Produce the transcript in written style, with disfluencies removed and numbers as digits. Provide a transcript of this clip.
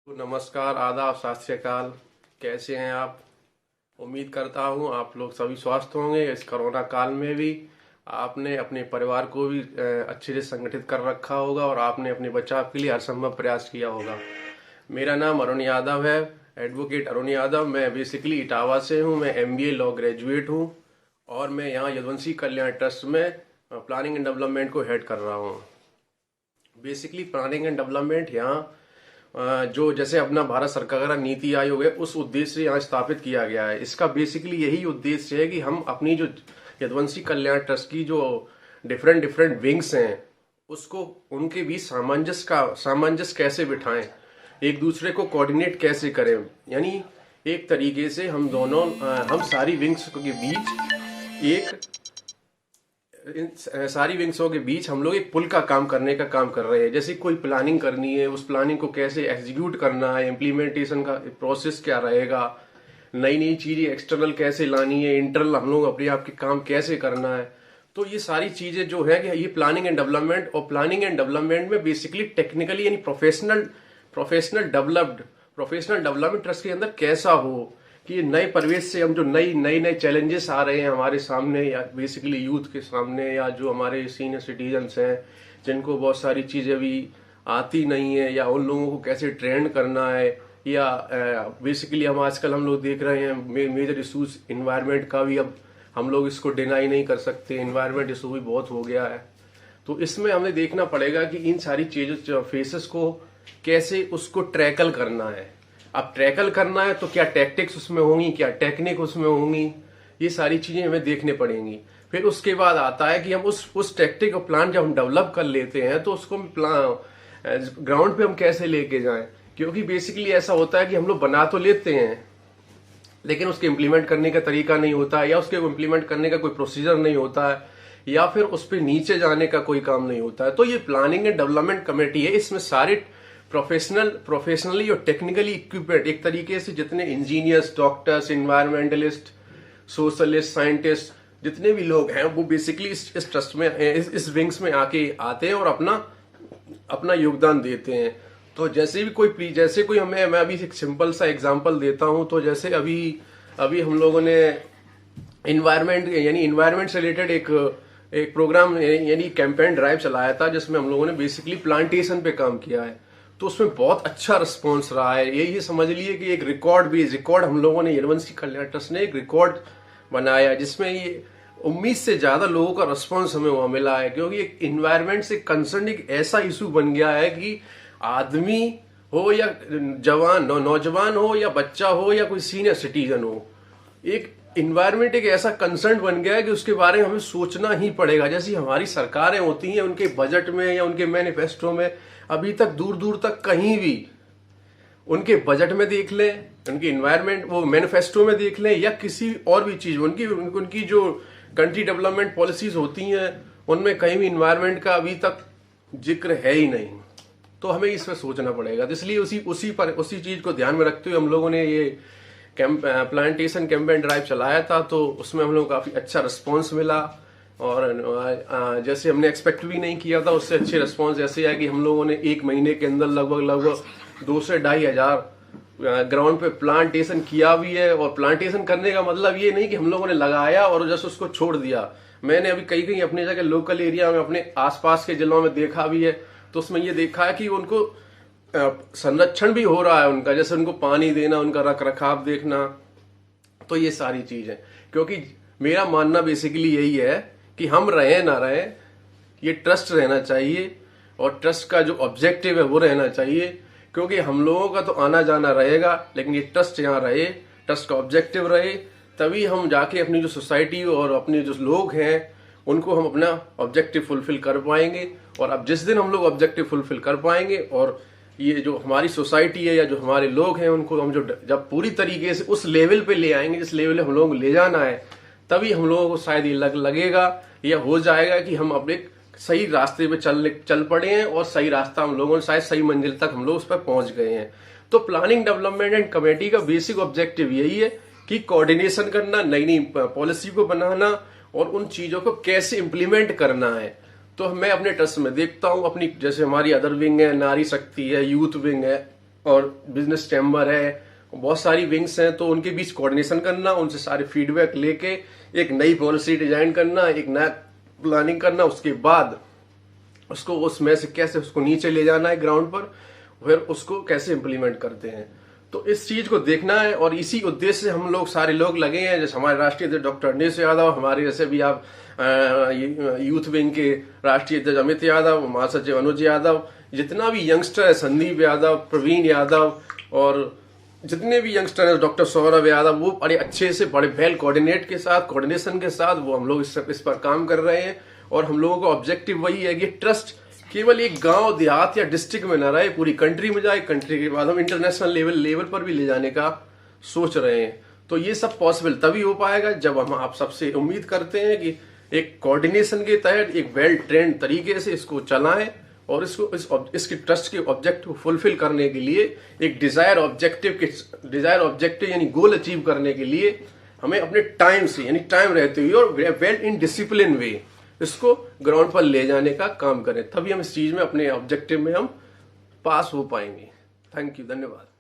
तो नमस्कार, आदाब, सत श्री अकाल। कैसे हैं आप? उम्मीद करता हूं आप लोग सभी स्वस्थ होंगे। इस कोरोना काल में भी आपने अपने परिवार को भी अच्छे से संगठित कर रखा होगा और आपने अपने बचाव के लिए हर संभव प्रयास किया होगा। मेरा नाम अरुण यादव है, एडवोकेट अरुण यादव। मैं बेसिकली इटावा से हूं। मैं एमबीए लॉ ग्रेजुएट हूं और मैं यहाँ यदुवंशी कल्याण ट्रस्ट में प्लानिंग एंड डेवलपमेंट को हेड कर रहा हूँ। बेसिकली प्लानिंग एंड डेवलपमेंट यहाँ जो जैसे अपना भारत सरकार का नीति आयोग है, उस उद्देश्य से यहाँ स्थापित किया गया है। इसका बेसिकली यही उद्देश्य है कि हम अपनी जो यदुवंशी कल्याण ट्रस्ट की जो डिफरेंट डिफरेंट विंग्स हैं, उसको उनके बीच सामंजस्य कैसे बिठाएं, एक दूसरे को कोऑर्डिनेट कैसे करें। यानी एक तरीके से हम दोनों हम सारी विंग्स के बीच एक इन सारी विंग्सों के बीच हम लोग एक पुल का काम करने का काम कर रहे हैं। जैसे कोई प्लानिंग करनी है, उस प्लानिंग को कैसे एग्जीक्यूट करना है, इम्प्लीमेंटेशन का प्रोसेस क्या रहेगा, नई नई चीजें एक्सटर्नल कैसे लानी है, इंटरनल हम लोग अपने आप के काम कैसे करना है। तो ये सारी चीजें जो है कि ये प्लानिंग एंड डेवलपमेंट, और प्लानिंग एंड डेवलपमेंट में बेसिकली टेक्निकली यानी प्रोफेशनल डेवलपमेंट ट्रस्ट के अंदर कैसा हो कि नए परिवेश से हम जो नए नए चैलेंजेस आ रहे हैं हमारे सामने, या बेसिकली यूथ के सामने, या जो हमारे सीनियर सिटीजन्स हैं जिनको बहुत सारी चीजें अभी आती नहीं है, या उन लोगों को कैसे ट्रेंड करना है, या बेसिकली हम लोग देख रहे हैं मेजर इशूज इन्वायरमेंट का भी। अब हम लोग इसको डिनाई नहीं कर सकते, इन्वायरमेंट इशू भी बहुत हो गया है। तो इसमें हमें देखना पड़ेगा कि इन सारी चीजों फेसेस को कैसे उसको ट्रैकल करना है। अब ट्रैकल करना है तो क्या टैक्टिक्स उसमें होंगी, क्या टेक्निक उसमें होंगी, ये सारी चीजें हमें देखने पड़ेंगी। फिर उसके बाद आता है कि हम उस टैक्टिक और प्लान जब हम डेवलप कर लेते हैं तो उसको ग्राउंड पे हम कैसे लेके जाएं। क्योंकि बेसिकली ऐसा होता है कि हम लोग बना तो लेते हैं लेकिन उसके इम्प्लीमेंट करने का तरीका नहीं होता है, या उसके इम्प्लीमेंट करने का कोई प्रोसीजर नहीं होता है, या फिर उस पर नीचे जाने का कोई काम नहीं होता है। तो ये प्लानिंग एंड डेवलपमेंट कमेटी है, इसमें सारे प्रोफेशनली और टेक्निकली इक्विपमेंट, एक तरीके से जितने engineers, doctors, environmentalist, socialist, scientist, जितने भी लोग हैं वो बेसिकली इस ट्रस्ट में, इस विंग्स में आते हैं और अपना योगदान देते हैं। तो जैसे कोई मैं अभी एक सिंपल सा एग्जांपल देता हूं। तो जैसे अभी हम लोगों ने इन्वायरमेंट से रिलेटेड एक प्रोग्राम यानी कैंपेन ड्राइव चलाया था, जिसमें हम लोगों ने बेसिकली प्लांटेशन पे काम किया है। तो उसमें बहुत अच्छा रिस्पॉन्स रहा है। ये समझ लिए कि एक रिकॉर्ड हम लोगों ने यदुवंशी कल्याण ट्रस्ट ने एक रिकॉर्ड बनाया है, जिसमें ये उम्मीद से ज्यादा लोगों का रिस्पॉन्स हमें वहां मिला है। क्योंकि एक इन्वायरमेंट से कंसर्न एक ऐसा इशू बन गया है कि आदमी हो या नौजवान हो या बच्चा हो या कोई सीनियर सिटीजन हो, एक इन्वायरमेंट एक ऐसा कंसर्न बन गया है कि उसके बारे में हमें सोचना ही पड़ेगा। जैसी हमारी सरकारें होती हैं, उनके बजट में या उनके मैनिफेस्टो में अभी तक दूर दूर तक कहीं भी, उनके बजट में देख लें, उनके इन्वायरमेंट वो मैनिफेस्टो में देख लें, या किसी और भी चीज, उनकी जो कंट्री डेवलपमेंट पॉलिसीज होती हैं उनमें कहीं भी इन्वायरमेंट का अभी तक जिक्र है ही नहीं। तो हमें इसमें सोचना पड़ेगा। तो इसलिए उसी चीज को ध्यान में रखते हुए हम लोगों ने ये प्लांटेशन कैंपेन ड्राइव चलाया था। तो उसमें हम लोग काफी अच्छा रिस्पॉन्स मिला, और जैसे हमने एक्सपेक्ट भी नहीं किया था उससे अच्छे रिस्पॉन्स ऐसे आए कि हम लोगों ने 1 महीने के अंदर लगभग 2 से 2.5 हजार ग्राउंड पे प्लांटेशन किया भी है। और प्लांटेशन करने का मतलब ये नहीं कि हम लोगों ने लगाया और जैसे उसको छोड़ दिया। मैंने अभी कहीं अपनी जगह लोकल एरिया में अपने आसपास के जिलों में देखा भी है, तो उसमें ये देखा है कि उनको संरक्षण भी हो रहा है उनका, जैसे उनको पानी देना, उनका रख रखाव देखना। तो ये सारी चीज है। क्योंकि मेरा मानना बेसिकली यही है कि हम रहे ना रहे, ये ट्रस्ट रहना चाहिए, और ट्रस्ट का जो ऑब्जेक्टिव है वो रहना चाहिए। क्योंकि हम लोगों का तो आना जाना रहेगा, लेकिन ये ट्रस्ट यहाँ रहे, ट्रस्ट का ऑब्जेक्टिव रहे, तभी हम जाके अपनी जो सोसाइटी और अपने जो लोग हैं उनको हम अपना ऑब्जेक्टिव फुलफिल कर पाएंगे। और अब जिस दिन हम लोग ऑब्जेक्टिव फुलफिल कर पाएंगे, और ये जो हमारी सोसाइटी है या जो हमारे लोग हैं उनको हम जब पूरी तरीके से उस लेवल पे ले आएंगे जिस लेवल पे हम लोगों को ले जाना है, तभी हम लोगों को शायद ये लगेगा या हो जाएगा कि हम अपने सही रास्ते पे चल पड़े हैं, और सही रास्ता हम लोगों ने शायद सही मंजिल तक हम लोग उस पर पहुंच गए हैं। तो प्लानिंग डेवलपमेंट एंड कमेटी का बेसिक ऑब्जेक्टिव यही है कि कोऑर्डिनेशन करना, नई नई पॉलिसी को बनाना, और उन चीजों को कैसे इम्प्लीमेंट करना है। तो मैं अपने ट्रस्ट में देखता हूँ, अपनी जैसे हमारी अदर विंग है, नारी शक्ति है, यूथ विंग है, और बिजनेस चैम्बर है, बहुत सारी विंग्स हैं, तो उनके बीच कोऑर्डिनेशन करना, उनसे सारे फीडबैक लेके एक नई पॉलिसी डिजाइन करना, एक नया प्लानिंग करना, उसके बाद उसको उसमें से कैसे उसको नीचे ले जाना है ग्राउंड पर, फिर उसको कैसे इम्प्लीमेंट करते हैं। तो इस चीज को देखना है और इसी उद्देश्य से हम लोग सारे लोग लगे हैं। जैसे हमारे राष्ट्रीय अध्यक्ष डॉक्टर अनिश यादव, हमारे जैसे भी आप यूथ विंग के राष्ट्रीय अध्यक्ष अमित यादव, महासचिव अनुज यादव, जितना भी यंगस्टर है, संदीप यादव, प्रवीण यादव, और जितने भी यंगस्टर हैं, डॉक्टर सौरभ यादव, वो बड़े अच्छे से बड़े वेल कोऑर्डिनेशन के साथ वो हम लोग इस पर काम कर रहे हैं। और हम लोगों का ऑब्जेक्टिव वही है कि ट्रस्ट केवल एक गांव देहात या डिस्ट्रिक्ट में ना रहे, पूरी कंट्री में जाए। कंट्री के बाद हम इंटरनेशनल लेवल पर भी ले जाने का सोच रहे हैं। तो ये सब पॉसिबल तभी हो पाएगा जब हम आप सबसे उम्मीद करते हैं कि एक कोऑर्डिनेशन के तहत एक वेल ट्रेंड तरीके से इसको चलाएं और इसके ट्रस्ट के ऑब्जेक्टिव को फुलफिल करने के लिए एक डिजायर ऑब्जेक्टिव यानी गोल अचीव करने के लिए हमें अपने टाइम से यानी टाइम रहते हुए और वेल इन डिसिप्लिन वे इसको ग्राउंड पर ले जाने का काम करें। तभी हम इस चीज में अपने ऑब्जेक्टिव में हम पास हो पाएंगे। थैंक यू, धन्यवाद।